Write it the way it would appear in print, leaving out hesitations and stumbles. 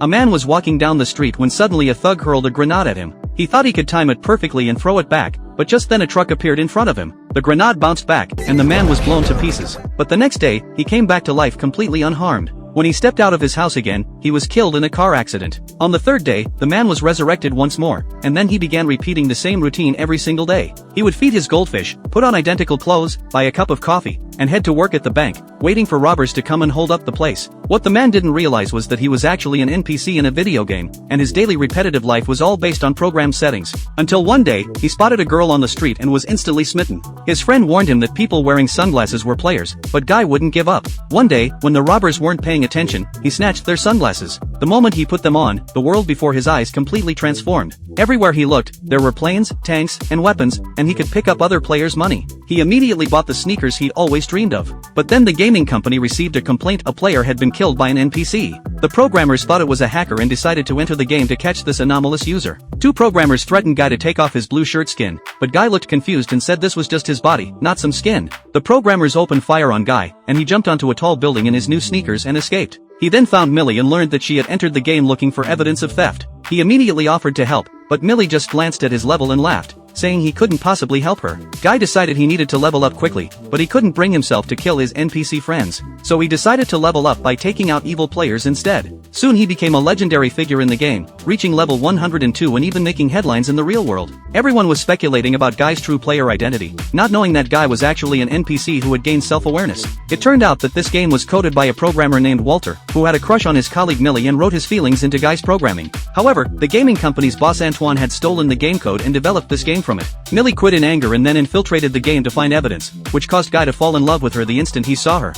A man was walking down the street when suddenly a thug hurled a grenade at him. He thought he could time it perfectly and throw it back, but just then a truck appeared in front of him. The grenade bounced back, and the man was blown to pieces. But the next day, he came back to life completely unharmed. When he stepped out of his house again, he was killed in a car accident. On the third day, the man was resurrected once more, and then he began repeating the same routine every single day. He would feed his goldfish, put on identical clothes, buy a cup of coffee, and head to work at the bank, waiting for robbers to come and hold up the place. What the man didn't realize was that he was actually an NPC in a video game, and his daily repetitive life was all based on program settings. Until one day, he spotted a girl on the street and was instantly smitten. His friend warned him that people wearing sunglasses were players, but Guy wouldn't give up. One day, when the robbers weren't paying attention, he snatched their sunglasses. The moment he put them on, the world before his eyes completely transformed. Everywhere he looked, there were planes, tanks, and weapons, and he could pick up other players' money. He immediately bought the sneakers he'd always dreamed of. But then the gaming company received a complaint a player had been killed by an NPC. The programmers thought it was a hacker and decided to enter the game to catch this anomalous user. Two programmers threatened Guy to take off his blue shirt skin, but Guy looked confused and said this was just his body, not some skin. The programmers opened fire on Guy, and he jumped onto a tall building in his new sneakers and escaped. He then found Millie and learned that she had entered the game looking for evidence of theft. He immediately offered to help, but Millie just glanced at his level and laughed, saying he couldn't possibly help her. Guy decided he needed to level up quickly, but he couldn't bring himself to kill his NPC friends. So he decided to level up by taking out evil players instead. Soon he became a legendary figure in the game, reaching level 102 and even making headlines in the real world. Everyone was speculating about Guy's true player identity, not knowing that Guy was actually an NPC who had gained self-awareness. It turned out that this game was coded by a programmer named Walter, who had a crush on his colleague Millie and wrote his feelings into Guy's programming. However, the gaming company's boss Antoine had stolen the game code and developed this game from it. Millie quit in anger and then infiltrated the game to find evidence, which caused Guy to fall in love with her the instant he saw her.